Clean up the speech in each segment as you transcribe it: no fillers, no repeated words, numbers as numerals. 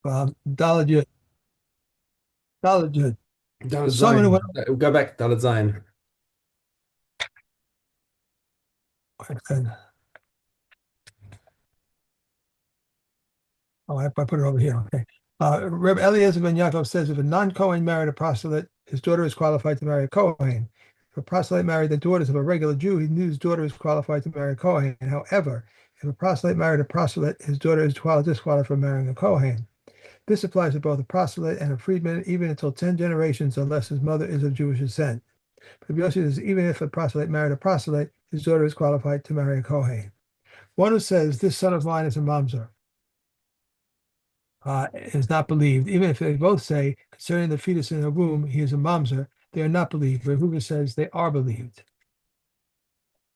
Daled Yud. Daled Yud. Dalet Someone who Zayin. went, Go back, Dalet Zayin. oh, I put it over here. Okay. Reb Eliezer ben Yaakov says if a non-Kohen married a proselyte, his daughter is qualified to marry a Kohen. If a proselyte married the daughters of a regular Jew, he knew his daughter is qualified to marry a Kohen. However, if a proselyte married a proselyte, his daughter is disqualified from marrying a Kohen. This applies to both a proselyte and a freedman, even until 10 generations, unless his mother is of Jewish descent. But Yossi says even if a proselyte married a proselyte, his daughter is qualified to marry a Kohen. One who says this son of mine is a mamzer is not believed. Even if they both say concerning the fetus in her womb, he is a mamzer, they are not believed. Rehuva says they are believed.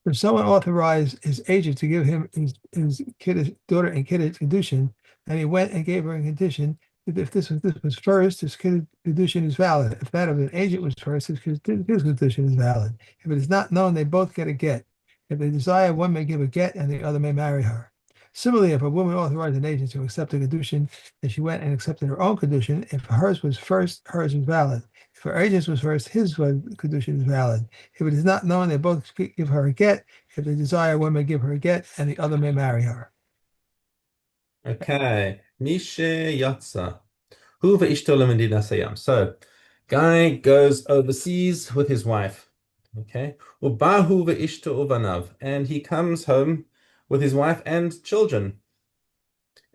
If someone authorized his agent to give him his daughter in Kiddushin, and he went and gave her a condition, if this was first, his Kiddushin is valid. If that of an agent was first, his Kiddushin is valid. If it is not known, they both get a get. If they desire, one may give a get and the other may marry her. Similarly, if a woman authorized an agent to accept a Kiddushin and she went and accepted her own Kiddushin, if hers was first, hers is valid. If her agent's was first, his Kiddushin is valid. If it is not known, they both give her a get. If they desire, one may give her a get, and the other may marry her. Okay. Mishe Yatsa. Hu ve'ishto lemedina sayam. So, guy goes overseas with his wife. Okay. Ubahu ve'ishto uvanav. And he comes home with his wife and children.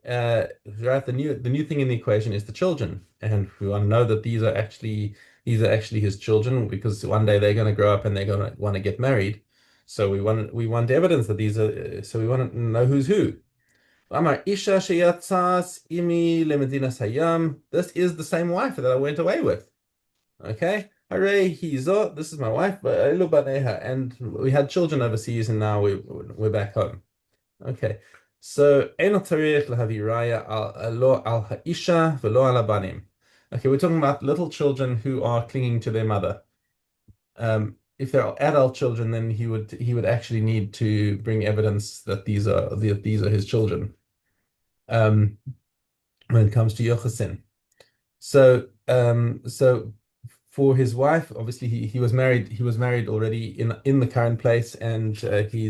Right, the new thing in the equation is the children, and we want to know that these are actually his children because one day they're going to grow up and they're going to want to get married. So we want evidence that these are. So we want to know who's who. Amar Isha sheyatzas imi lemedina sayam. This is the same wife that I went away with. Okay. Hooray, hizo. This is my wife, but elu baneha, and we had children overseas, and now we're back home. Okay. So, אין צריך להביא ראיה לא על האישה ולא על הבנים. Okay, we're talking about little children who are clinging to their mother. If they're adult children, then he would actually need to bring evidence that these are his children. Um, when it comes to Yochasin. So for his wife, obviously he was married already in the current place, and so he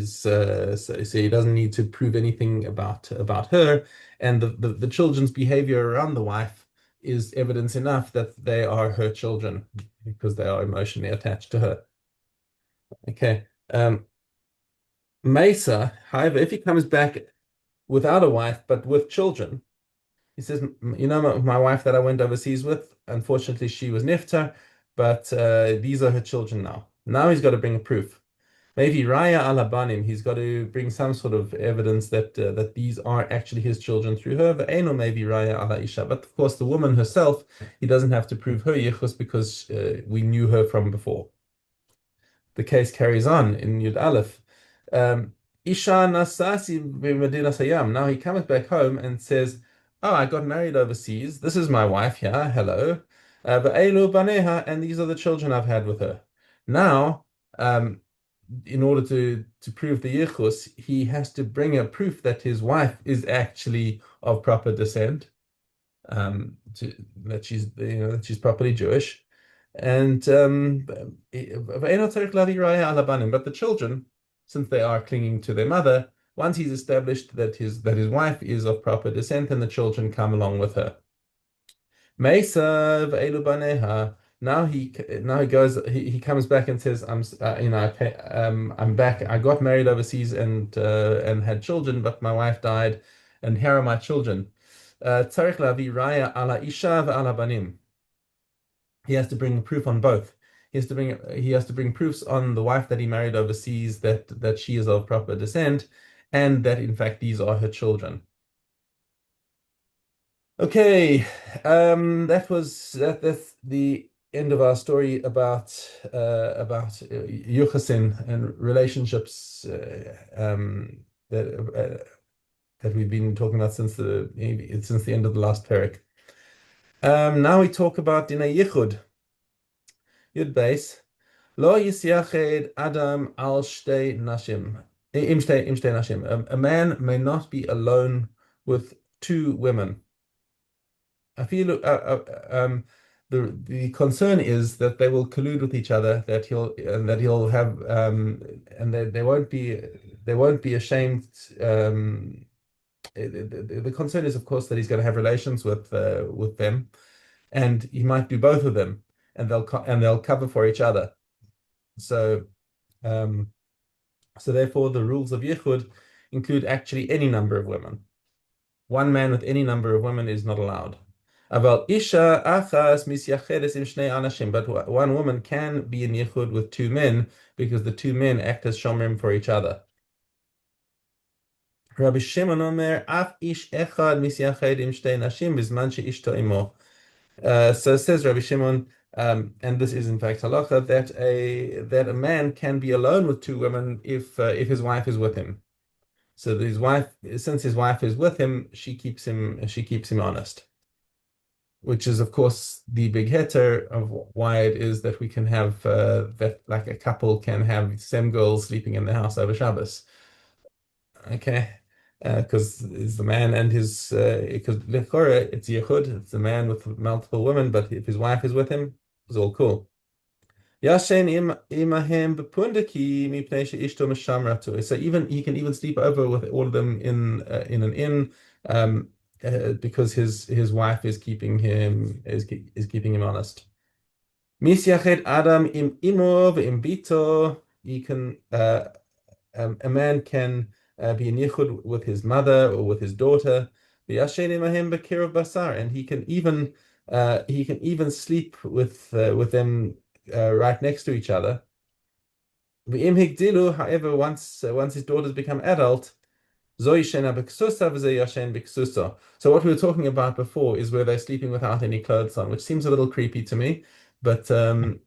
doesn't need to prove anything about her, and the children's behavior around the wife is evidence enough that they are her children because they are emotionally attached to her. Okay. Mesa, however, if he comes back without a wife but with children, he says, my wife that I went overseas with, unfortunately, she was Nifta, but these are her children now. Now he's got to bring a proof. Maybe Raya Alabanim, he's got to bring some sort of evidence that these are actually his children through her. But maybe Raya Ala Isha. But of course, the woman herself, he doesn't have to prove her yichus because we knew her from before. The case carries on in Yud Aleph. Isha Nasasi b'Medina Sayam. Now he comes back home and says, "Oh, I got married overseas. This is my wife here. Hello. Ve'elu baneha, and these are the children I've had with her." Now, um, in order to prove the yichus, he has to bring a proof that his wife is actually of proper descent, that she's properly Jewish. And but the children, since they are clinging to their mother, once he's established that his wife is of proper descent, then the children come along with her. Mesa v'elu baneha. Now he comes back and says, I'm back. I got married overseas and had children, but my wife died, and here are my children. Tzarich lavi raya ala isha ve'ala banim. He has to bring proof on both. He has to bring proofs on the wife that he married overseas that she is of proper descent, and that in fact these are her children. Okay, that's the end of our story about Yuchasin and relationships that we've been talking about since the end of the last parak. Now we talk about Dinei Yichud. Yud Beis. Lo yisyached Adam al shtei nashim. Im shtei nashim. A man may not be alone with two women. I feel the concern is that they will collude with each other, that he'll have and they won't be ashamed. The concern is, of course, that he's going to have relations with them, and he might do both of them, and they'll cover for each other. So um, so therefore, the rules of yichud include actually any number of women. One man with any number of women is not allowed. Aval isha achas misyachedes im shnei anashim. But one woman can be in yichud with two men because the two men act as shomrim for each other. Rabbi Shimon omer af ish echad misyached im shtei nashim bizman sheishto imo. So says Rabbi Shimon, and this is in fact halacha, that a man can be alone with two women if his wife is with him. So that since his wife is with him, she keeps him honest, which is of course the big heter of why it is that we can have that like a couple can have same girls sleeping in the house over Shabbos. Okay. Because it's the man and his because it's yichud, it's a man with multiple women, but if his wife is with him, it's all cool. Yashen imahem bepundaki mipnei sheishto mishamratu. So even he can even sleep over with all of them in an inn, because his wife is keeping keeping him honest. Misyached Adam im imo im bito. He can a man can be in yichud with his mother or with his daughter. V'yashen imahem b'kirav basar, and he can even sleep with them right next to each other. V'im higdilu, however, once his daughters become adult, zoi shena b'ksusa v'zoi yashen b'ksusa. So what we were talking about before is where they're sleeping without any clothes on, which seems a little creepy to me, but the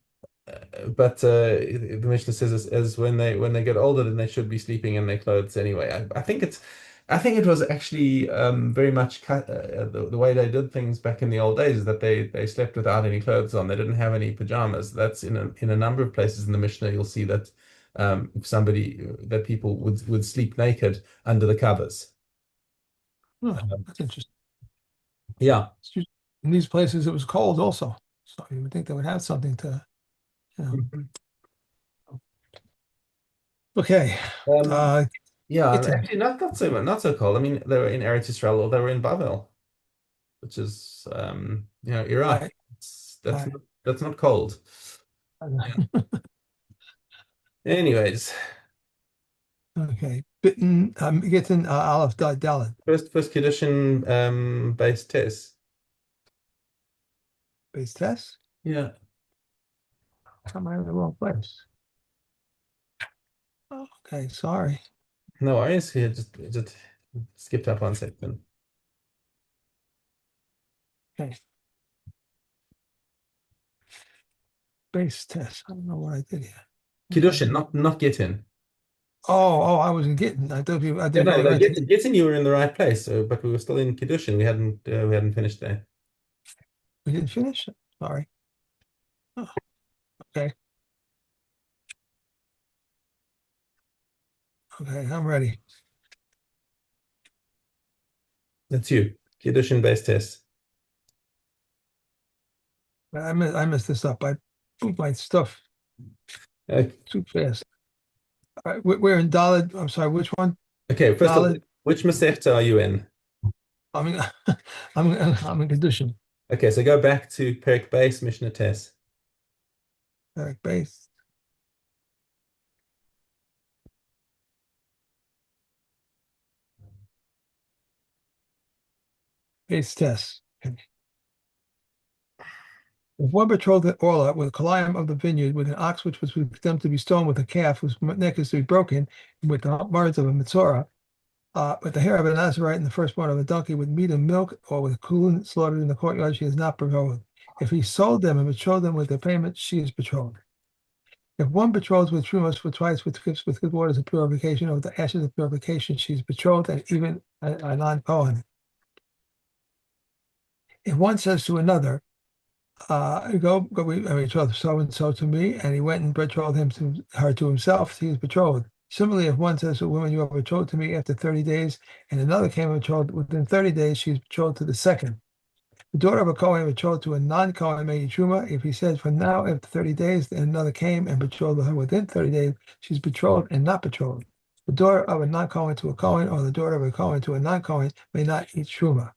Mishnah says as when they get older, then they should be sleeping in their clothes anyway. I think it was actually very much the way they did things back in the old days is that they slept without any clothes on. They didn't have any pajamas. That's in a number of places in the Mishnah. You'll see that if that people would sleep naked under the covers. Oh, that's interesting. Yeah. In these places, it was cold also, so you would think they would have something to. Mhm. Okay. Um, yeah, It's actually not so cold. I mean, they were in Eretz Yisrael or they were in Bavel, which is Iraq. right. That's Right. not cold. Yeah. Anyways, Okay. Bitten. Getting Aleph Dot Dalet first Kiddushin based test. base test. Yeah. Am I in the wrong place? Oh, okay. Sorry. No worries. Here, just skipped up 1 second. Okay. Base test. I don't know what I did here. Okay. Kiddushin, not Gittin. Oh, I wasn't getting. I thought I Yeah, did no, going no, right to Gittin, you were in the right place. But we were still in Kiddushin. We hadn't finished there. We didn't finish. Sorry. Oh, okay. Okay. I'm ready. That's you. Kiddushin based test. I messed this up. I moved my stuff too fast. All right. We're in Dalet. I'm sorry. Which one? Okay, first of all, Dalet. which Masechta are you in? I mean, I'm in condition. Okay, so go back to Perek Base Mishnah Tes. Base. Base test. Okay. If one betrothed an Orla with a Kalayim of the vineyard with an ox which was condemned to be stoned with a calf whose neck is to be broken, and with the words of a Mitzorah, with the hair of a Nazarite and the firstborn of a donkey with meat and milk, or with kulin slaughtered in the courtyard, she is not betrothed. If he sold them and betrothed them with their payment, she is betrothed. If one betrothed with trumas for twice with gifts with good waters of purification or with the ashes of purification, she is betrothed and even a non-Kohen. If one says to another, we betrothed so and so to me, and he went and betrothed her to himself, he is betrothed. Similarly, if one says to a woman, you are betrothed to me after 30 days, and another came and betrothed within 30 days, she is betrothed to the second. The daughter of a Kohen betrothed to a non-Kohen may eat truma. If he says, from now after 30 days, and another came and betrothed her within 30 days, she's betrothed and not betrothed. The daughter of a non-Kohen to a Kohen, or the daughter of a Kohen to a non-Kohen may not eat truma.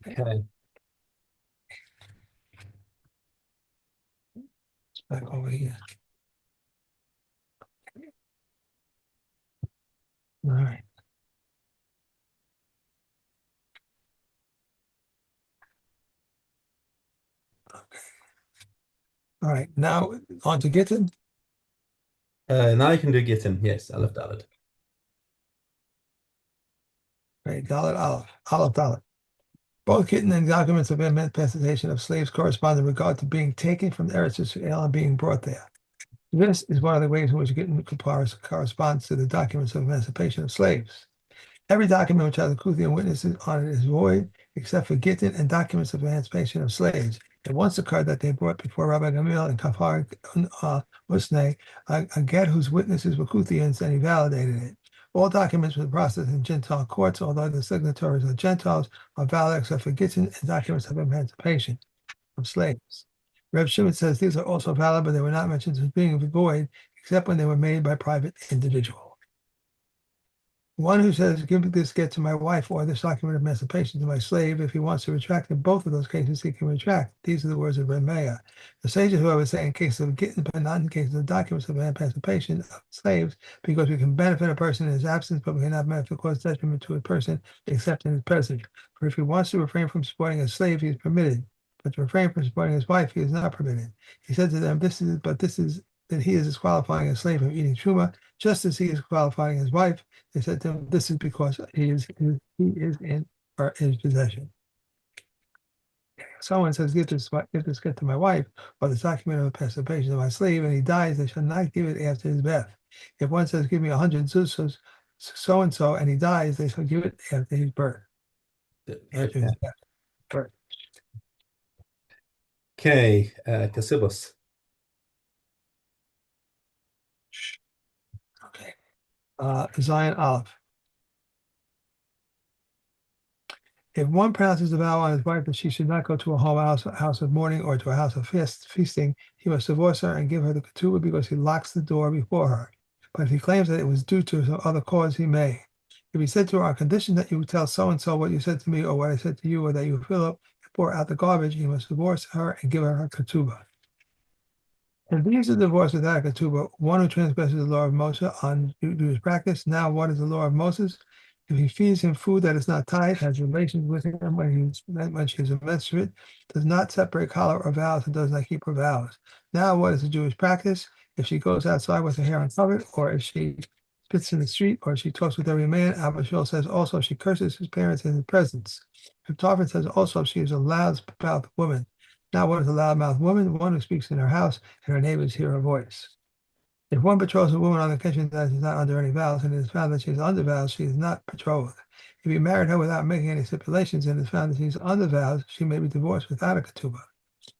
Okay. Back over here. All right. Okay. All right. Now on to Gittin. Now you can do Gittin. Yes, Aleph Dalet. Right. Dalet Aleph. Aleph Dalet. Both Gittin and documents of emancipation of slaves correspond in regard to being taken from Eretz Yisrael and being brought there. This is one of the ways in which Gittin corresponds to the documents of emancipation of slaves. Every document which has a Kuthian witnesses on it is void, except for Gittin and documents of emancipation of slaves. It once occurred that they brought before Rabbi Gamil and Kafar Musne a get whose witnesses were Kuthians, and he validated it. All documents were processed in Gentile courts, although the signatories are Gentiles, are valid except for Gittin and documents of emancipation of slaves. Reb Shimon says these are also valid, but they were not mentioned as being void, except when they were made by private individuals. One who says, give this get to my wife or this document of emancipation to my slave, if he wants to retract in both of those cases, he can retract. These are the words of Remeah. The sages, however, say in cases of Gittin, but not in cases of documents of emancipation of slaves, because we can benefit a person in his absence, but we cannot benefit cause detriment to a person except in his presence. For if he wants to refrain from supporting a slave, he is permitted. But to refrain from supporting his wife, he is not permitted. He said to them, this is that he is disqualifying a slave from eating truma, just as he is qualifying his wife. They said to him, this is because he is in his possession. Someone says, give this get to my wife, or the document of emancipation to my slave, and he dies, they shall not give it after his death. If one says, give me 100 zuzos, so and so, and he dies, they shall give it after his birth. After his death. Birth. Okay, Kasibos. Okay. Zion Aleph. If one pronounces a vow on his wife that she should not go to a house of mourning or to a house of feasting, he must divorce her and give her the ketubah because he locks the door before her. But if he claims that it was due to some other cause, he may. If he said to her, on condition that you tell so-and-so what you said to me or what I said to you, or that you fill up and pour out the garbage, he must divorce her and give her her ketubah. And these are divorced without a ketubah, one who transgresses the law of Moshe on due to his practice. Now, what is the law of Moses? If he feeds him food that is not tied, has relations with him when she is a menstruate, does not separate challah or vows, and does not keep her vows. Now, what is the Jewish practice? If she goes outside with her hair uncovered, or if she spits in the street, or if she talks with every man, Abba Shul says also she curses his parents in his presence. If Tarfon says also she is a loud-mouthed woman. Now, what is a loud-mouthed woman? One who speaks in her house, and her neighbors hear her voice. If one betroths a woman on the condition that she is not under any vows, and it is found that she is under vows, she is not betrothed. If he married her without making any stipulations, and it is found that she is under vows, she may be divorced without a ketubah.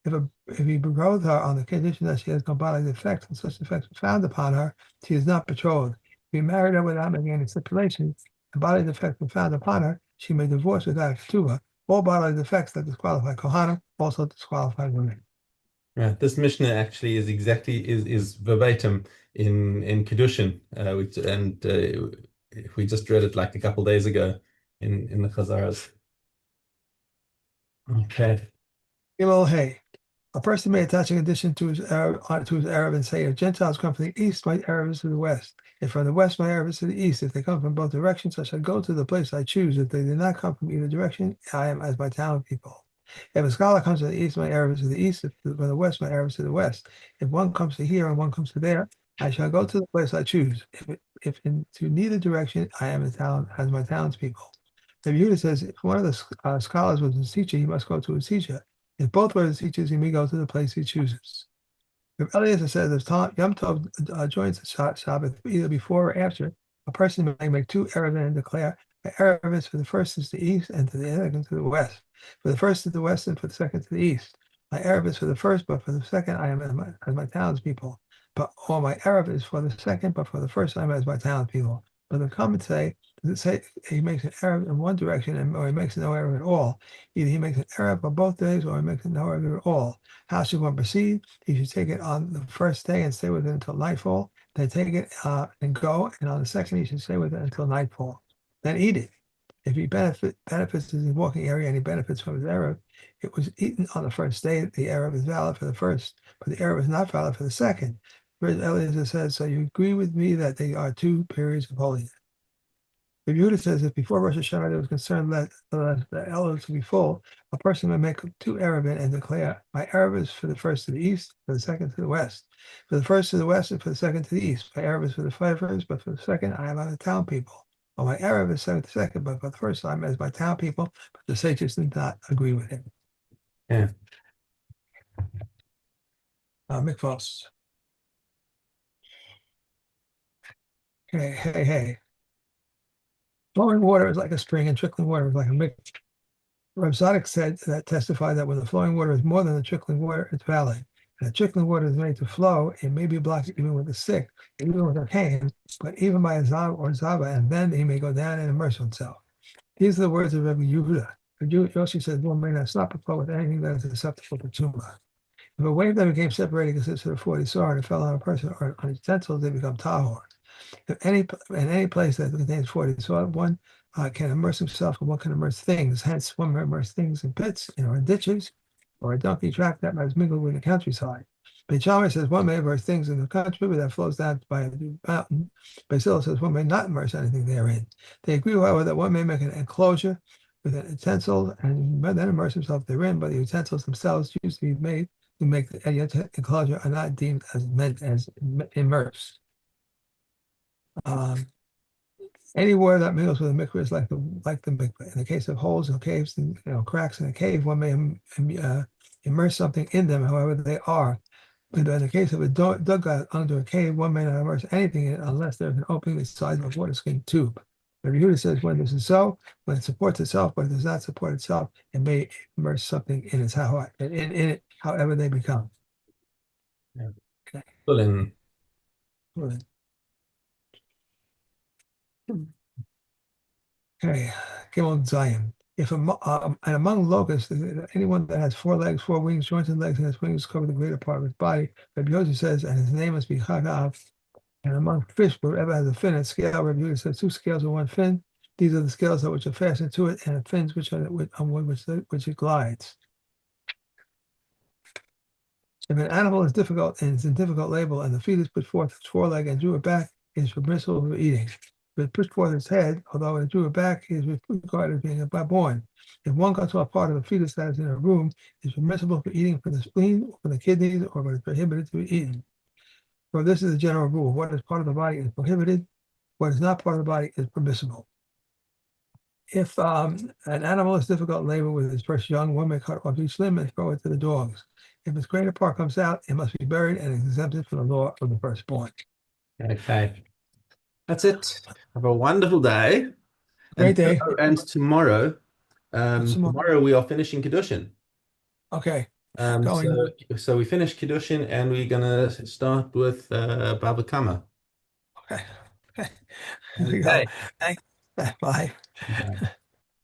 If he betrothed her on the condition that she has no bodily defects, and such defects are found upon her, she is not betrothed. If he married her without making any stipulations, and bodily defects were found upon her, she may divorce without a ketubah. All bodily defects that disqualify Kohanim also disqualify women. Right. This Mishnah actually is exactly is verbatim in Kiddushin, we just read it like a couple days ago in the Chazaras. Okay. Gimel Hey. A person may attach an addition to his Arab and say, if Gentiles come from the east, my Arab is to the west. If from the west, my Arab is to the east. If they come from both directions, I shall go to the place I choose. If they do not come from either direction, I am as my town people. If a scholar comes to the east, my Arab is to the east. If from the west, my Arab is to the west. If one comes to here and one comes to there, I shall go to the place I choose. If into neither direction, I am as my townspeople. The Yehuda says, if one of the scholars was his teacher, he must go to his teacher. If both were his teachers, he may go to the place he chooses. If Eliezer says if Yom Tov joins the Sabbath either before or after, a person may make two Erev and declare the Erev is for the first is the east and to the second to the west. For the first to the west and for the second to the east. My Erev is for the first, but for the second I am as my townspeople. Or my Erev is for the second, but for the first I am as my townspeople. But the comments say say he makes an Erev in one direction or he makes no Erev at all. Either he makes an Erev for both days or he makes no Erev at all. How should one proceed? He should take it on the first day and stay with it until nightfall. Then take it and go. And on the second, he should stay with it until nightfall. Then eat it. If he benefits his walking area and he benefits from his Erev, it was eaten on the first day. The Erev is valid for the first, but the Erev is not valid for the second. Whereas Eliezer says, so you agree with me that they are two periods of holiness. Rabbi Yehuda says if before Rosh Hashanah there was concern that the Elul to be full, a person may make two Erevin and declare, my Erev is for the first to the east, for the second to the west. For the first to the west and for the second to the east. My Erev is for the first, but for the second I am on the town people. Well, my Erev is second to second, but for the first time as my town people, but the sages did not agree with him. Yeah. Mikvos. Hey. Flowing water is like a spring and trickling water is like a mix. Rav Zadok said that testified that when the flowing water is more than the trickling water, it's valid. And the trickling water is made to flow, it may be blocked even with a stick, even with a cane, but even by a zav or zava, and then he may go down and immerse himself. These are the words of Rabbi Yehuda. Yoshi says one may not stop a flow with anything that is susceptible to tumah. If a wave that became separated consists of 40 saw and it fell on a person or on utensils, they become tahor. In any place that contains 40 saw, one can immerse himself and one can immerse things. Hence, one may immerse things in pits, in ditches, or a donkey track that might mingle with the countryside. Beit Shammai says one may immerse things in the country, but that flows down by a mountain. Beit Hillel says one may not immerse anything therein. They agree, however, that one may make an enclosure with an utensil and then immerse himself therein, but the utensils themselves used to be made to make the enclosure are not deemed as meant as immersed. Any water that mingles with a mikveh is like the mikveh. In the case of holes and caves and cracks in a cave, one may immerse something in them, however they are. But in the case of a dugout under a cave, one may not immerse anything in it unless there's an opening the size of a water skin tube. But Yehuda says when this is so, when it supports itself, but it does not support itself, it may immerse something in it, however they become. Yeah. Okay. Pulling. Okay, Gimel Zion. If and among locusts, anyone that has 4 legs, 4 wings, joints and legs, and his wings cover the greater part of his body, Rabbi Yehuda says, and his name must be Chagav. And among fish, wherever has a fin and scale, Rabbi Yehuda says 2 scales and 1 fin. These are the scales that which are fastened to it, and the fins which are on which it glides. If an animal is difficult and is in difficult labor, and the fetus put forth its foreleg and drew it back, it is permissible for eating. If it pushed forth its head, although it drew it back, it is regarded as being born. If one cuts off part of the fetus that is in a room, it is permissible for eating from the spleen or from the kidneys, or but is prohibited to be eaten. So this is the general rule. What is part of the body is prohibited. What is not part of the body is permissible. If an animal is difficult labor with its first young, one may cut off each limb and throw it to the dogs. If its greater part comes out, it must be buried and is exempted from the law of the firstborn. Okay. That's it. Have a wonderful day. Great day. Tomorrow, Tomorrow. tomorrow we are finishing Kiddushin. Okay. So we finish Kiddushin and we're gonna start with Baba Kama. Okay. Here we go. Okay. Thanks. Bye. Bye.